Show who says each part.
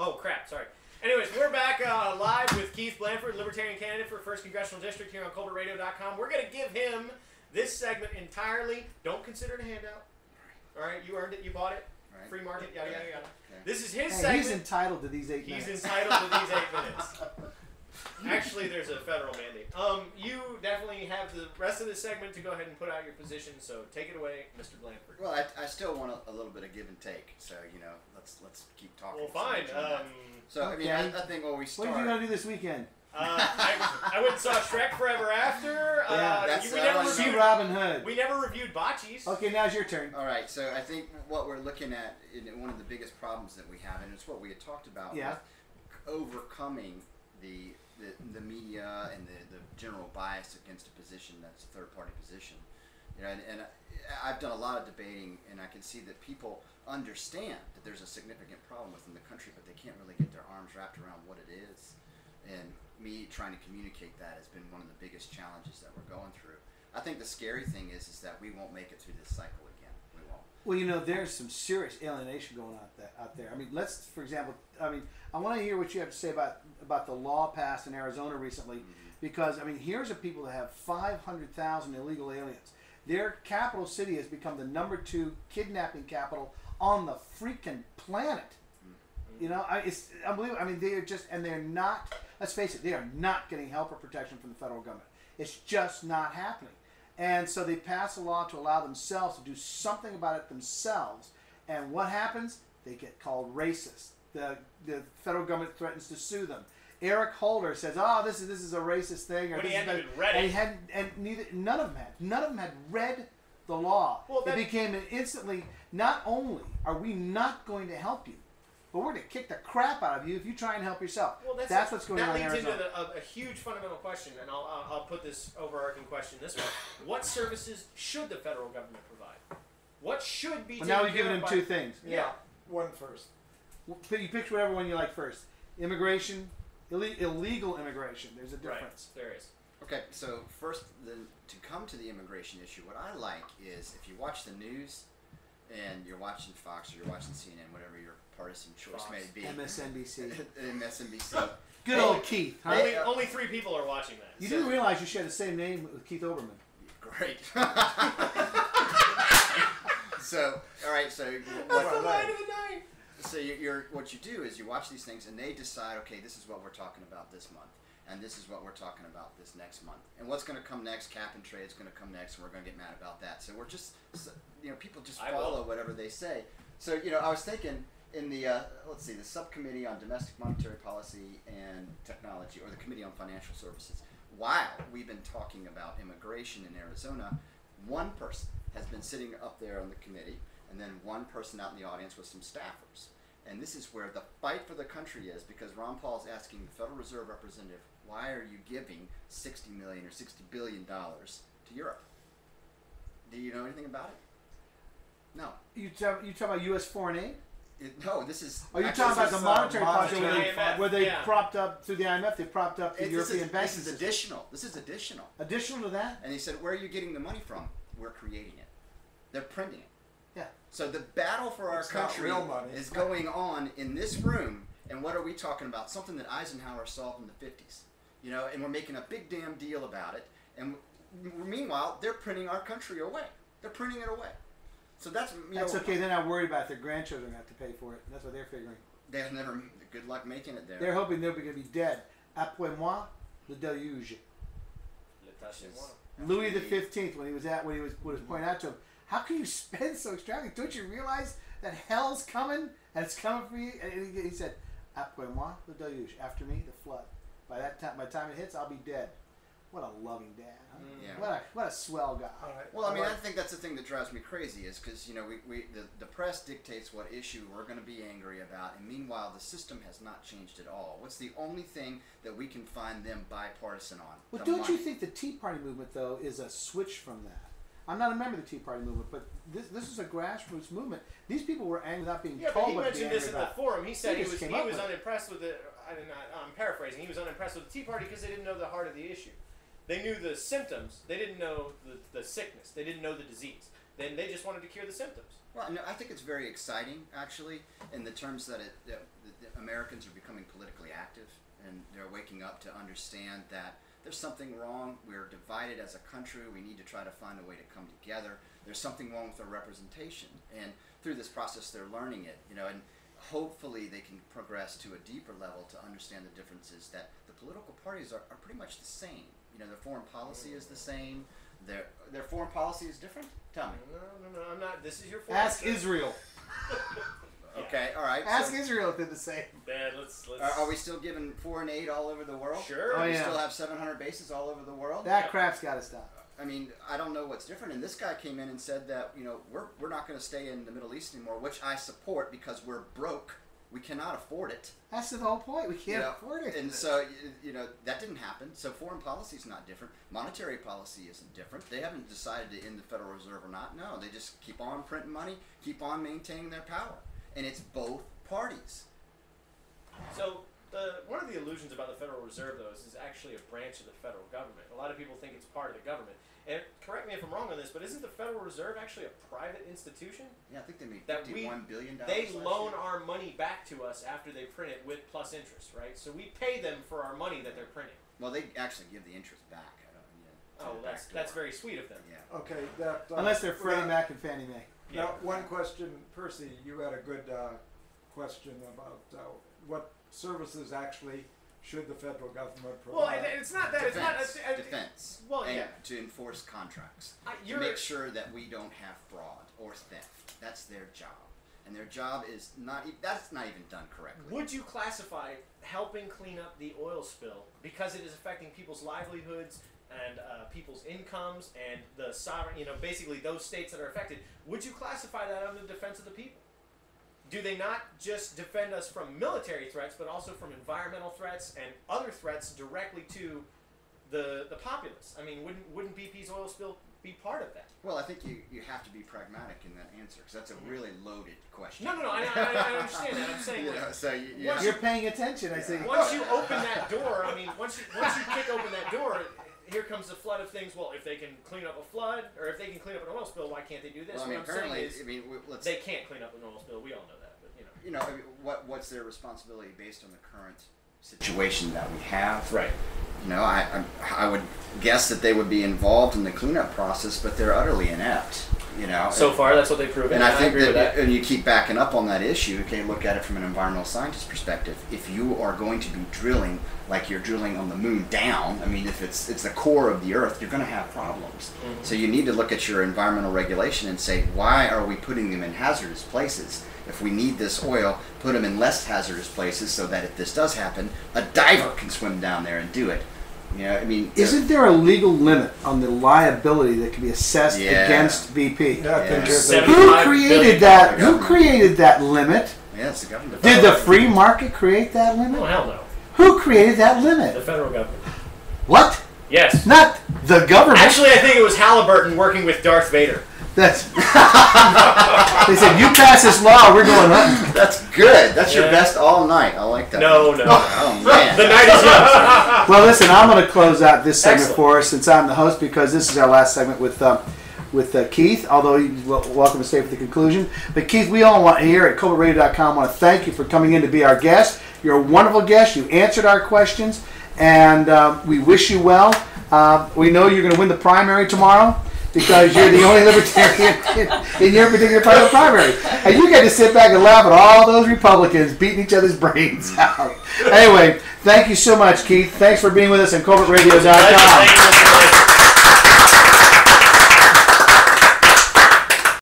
Speaker 1: Oh, crap, sorry. Anyways, we're back live with Keith Blandford, Libertarian candidate for 1st Congressional District here on ColbertRadio.com. We're going to give him this segment entirely. Don't consider it a handout. All right, you earned it, you bought it. Right. Free market, yada, yada, yada. Okay. This is his segment.
Speaker 2: He's entitled to these 8 minutes.
Speaker 1: He's entitled to these 8 minutes. Actually, there's a federal mandate. You definitely have the rest of the segment to go ahead and put out your position, so take it away, Mr. Blandford.
Speaker 3: Well, I still want a little bit of give and take, so, you know, let's keep talking.
Speaker 1: Well, fine.
Speaker 3: So, I mean, I think when we start...
Speaker 2: What are you going to do this weekend?
Speaker 1: I went and saw Shrek Forever After.
Speaker 2: Yeah,
Speaker 1: we never
Speaker 2: see
Speaker 1: reviewed
Speaker 2: Robin Hood.
Speaker 1: We never reviewed Bocce's.
Speaker 2: Okay, now's your turn.
Speaker 3: All right, so I think what we're looking at, one of the biggest problems that we have, and it's what we had talked about, with overcoming the media and the general bias against a position that's a third-party position. You know, and I've done a lot of debating, and I can see that people understand that there's a significant problem within the country, but they can't really get their arms wrapped around what it is. And me trying to communicate that has been one of the biggest challenges that we're going through. I think the scary thing is that we won't make it through this cycle again. We won't.
Speaker 2: Well, you know, there's some serious alienation going on out there. I mean, let's, for example, I want to hear what you have to say about the law passed in Arizona recently, because, I mean, here's a people that have 500,000 illegal aliens. Their capital city has become the #2 kidnapping capital on the freaking planet. You know, it's unbelievable. I mean, they are just, and they're not, let's face it, they are not getting help or protection from the federal government. It's just not happening. And so they pass a law to allow themselves to do something about it themselves. And what happens? They get called racist. The federal government threatens to sue them. Eric Holder says, "Oh, this is a racist thing," or
Speaker 1: but
Speaker 2: this
Speaker 1: he hadn't even read it.
Speaker 2: None of them had read the law. Well, it became an instantly. Not only are we not going to help you, but we're going to kick the crap out of you if you try and help yourself. Well, that's what's going on in Arizona.
Speaker 1: That leads into a huge fundamental question, and I'll put this overarching question this way: what services should the federal government provide? What should be?
Speaker 2: Well, now we've given him 2 things.
Speaker 1: Yeah,
Speaker 4: one first.
Speaker 2: You pick whatever one you like first. Immigration. Illegal immigration. There's a difference.
Speaker 1: Right, there is.
Speaker 3: Okay, so first, to come to the immigration issue, what I like is if you watch the news and you're watching Fox or you're watching CNN, whatever your partisan choice may be.
Speaker 2: MSNBC.
Speaker 3: MSNBC.
Speaker 2: Good old Keith.
Speaker 1: Huh? Only 3 people are watching that.
Speaker 2: You didn't realize you share the same name with Keith Olbermann.
Speaker 3: Great. So, all right, so...
Speaker 1: That's the line of the night.
Speaker 3: So what you do is you watch these things and they decide, okay, this is what we're talking about this month, and this is what we're talking about this next month, and what's going to come next, cap and trade is going to come next, and we're going to get mad about that. So we're just, people just follow whatever they say. So, I was thinking in the, let's see, the Subcommittee on Domestic Monetary Policy and Technology, or the Committee on Financial Services, while we've been talking about immigration in Arizona, one person has been sitting up there on the committee, and then one person out in the audience with some staffers. And this is where the fight for the country is, because Ron Paul is asking the Federal Reserve representative, why are you giving $60 million or $60 billion to Europe? Do you know anything about it? No.
Speaker 2: You talk about U.S. foreign aid?
Speaker 3: No, this is...
Speaker 2: Are you talking about the monetary policy where they propped up, through the IMF, they propped up the European banking system?
Speaker 3: This is additional. This is additional.
Speaker 2: Additional to that?
Speaker 3: And he said, where are you getting the money from? We're creating it. They're printing it.
Speaker 2: Yeah.
Speaker 3: So the battle for our country is going on in this room, and what are we talking about? Something that Eisenhower solved in the 50s. And we're making a big damn deal about it, and meanwhile, they're printing our country away. They're printing it away. So that's,
Speaker 2: That's okay, they're not worried about it. Their grandchildren have to pay for it. That's what they're figuring.
Speaker 3: They've never, good luck making it there.
Speaker 2: They're hoping they're going to be dead. Après moi, le déluge. Louis XV, when he was pointing out to him, how can you spend so extravagant? Don't you realize that hell's coming and it's coming for you? And he said, "Après moi, le déluge." After me, the flood. By the time it hits, I'll be dead. What a loving dad, huh? Yeah. What a swell guy.
Speaker 3: Well, I mean, I think that's the thing that drives me crazy is because the press dictates what issue we're going to be angry about, and meanwhile the system has not changed at all. What's the only thing that we can find them bipartisan on?
Speaker 2: Well, don't you think the Tea Party movement though is a switch from that? I'm not a member of the Tea Party movement, but this is a grassroots movement. These people were angry without being told.
Speaker 1: Yeah, but he mentioned this in the forum. He said he was unimpressed with it. I'm paraphrasing. He was unimpressed with the Tea Party because they didn't know the heart of the issue. They knew the symptoms. They didn't know the sickness. They didn't know the disease. Then they just wanted to cure the symptoms.
Speaker 3: Well, no, I think it's very exciting, actually, in the terms that Americans are becoming politically active, and they're waking up to understand that there's something wrong. We're divided as a country. We need to try to find a way to come together. There's something wrong with our representation, and through this process, they're learning it. And hopefully they can progress to a deeper level to understand the differences that the political parties are pretty much the same. Their foreign policy is the same. Their foreign policy is different? Tell me.
Speaker 1: No, I'm not. This is your foreign.
Speaker 2: Ask Israel.
Speaker 3: Okay, all right.
Speaker 2: Ask Israel if they're the same.
Speaker 1: Man, let's.
Speaker 3: Are we still giving foreign aid all over the world?
Speaker 1: Sure.
Speaker 2: Oh,
Speaker 3: We
Speaker 2: yeah.
Speaker 3: still have 700 bases all over the world?
Speaker 2: That crap's got to stop.
Speaker 3: I mean, I don't know what's different. And this guy came in and said that, we're not going to stay in the Middle East anymore, which I support because we're broke. We cannot afford it.
Speaker 2: That's the whole point. We can't afford it.
Speaker 3: And so, that didn't happen. So foreign policy is not different. Monetary policy isn't different. They haven't decided to end the Federal Reserve or not. No, they just keep on printing money, keep on maintaining their power. And it's both parties.
Speaker 1: So one of the illusions about the Federal Reserve, though, is it's actually a branch of the federal government. A lot of people think it's part of the government. And correct me if I'm wrong on this, but isn't the Federal Reserve actually a private institution?
Speaker 3: Yeah, I think they made
Speaker 1: That
Speaker 3: $51 billion.
Speaker 1: They
Speaker 3: last
Speaker 1: loan
Speaker 3: year.
Speaker 1: our money back to us after they print it with plus interest, right? So we pay them for our money that they're printing.
Speaker 3: Well, they actually give the interest back.
Speaker 1: Oh, that's very sweet of them.
Speaker 3: Yeah.
Speaker 4: Okay, that.
Speaker 2: Unless they're Freddie Mac and Fannie Mae.
Speaker 4: Now, one question, Percy, you had a good question about what services actually should the federal government
Speaker 1: Well,
Speaker 4: provide.
Speaker 1: it's not that.
Speaker 3: Defense.
Speaker 1: It's not.
Speaker 3: Defense.
Speaker 1: Well,
Speaker 3: and
Speaker 1: yeah.
Speaker 3: to enforce contracts. To
Speaker 1: You're
Speaker 3: make sure that we don't have fraud or theft. That's their job. And their job is that's not even done correctly.
Speaker 1: Would you classify helping clean up the oil spill, because it is affecting people's livelihoods and people's incomes and the sovereign, basically those states that are affected, would you classify that under the defense of the people? Do they not just defend us from military threats, but also from environmental threats and other threats directly to the populace? I mean, wouldn't BP's oil spill be part of that?
Speaker 3: Well, I think you have to be pragmatic in that answer, because that's a really loaded question.
Speaker 1: No, I understand that. I'm saying
Speaker 3: So
Speaker 2: You're paying attention, I see.
Speaker 1: once you open that door, I mean, once you kick open that door, here comes the flood of things. Well, if they can clean up a flood, or if they can clean up an oil spill, why can't they do this?
Speaker 3: Well,
Speaker 1: what I'm
Speaker 3: apparently,
Speaker 1: saying is, they can't clean up an oil spill. We all know that, but
Speaker 3: what's their responsibility based on the current situation that we have?
Speaker 1: Right.
Speaker 3: I would guess that they would be involved in the cleanup process, but they're utterly inept.
Speaker 1: So far, that's what they've proven.
Speaker 3: And I think
Speaker 1: agree with that.
Speaker 3: and you keep backing up on that issue. Okay, look at it from an environmental scientist perspective. If you are going to be drilling like you're drilling on the moon down, I mean, if it's the core of the Earth, you're going to have problems.
Speaker 1: Mm-hmm.
Speaker 3: So you need to look at your environmental regulation and say, why are we putting them in hazardous places? If we need this oil, put them in less hazardous places so that if this does happen, a diver can swim down there and do it.
Speaker 2: Isn't there a legal limit on the liability that can be assessed against BP? Who created that? Who created that limit?
Speaker 3: Yeah, it's the government.
Speaker 2: Did the free market create that limit?
Speaker 1: Oh, hell no.
Speaker 2: Who created that limit?
Speaker 1: The federal government.
Speaker 2: What?
Speaker 1: Yes.
Speaker 2: Not the government.
Speaker 1: Actually, I think it was Halliburton working with Darth Vader.
Speaker 2: That's. They said, "You pass this law, we're going hunting."
Speaker 3: That's good. That's your best all night. I like that.
Speaker 1: No.
Speaker 3: Oh man.
Speaker 1: The night is young, sir.
Speaker 2: Well, listen, I'm going to close out this segment
Speaker 1: Excellent.
Speaker 2: for us since I'm the host, because this is our last segment with Keith, although you're welcome to stay for the conclusion. But Keith, we all want here at CovertRadio.com want to thank you for coming in to be our guest. You're a wonderful guest. You answered our questions, and we wish you well. We know you're going to win the primary tomorrow, because you're the only libertarian in your particular part of the primary. And you get to sit back and laugh at all those Republicans beating each other's brains out. Anyway, thank you so much, Keith. Thanks for being with us on CovertRadio.com.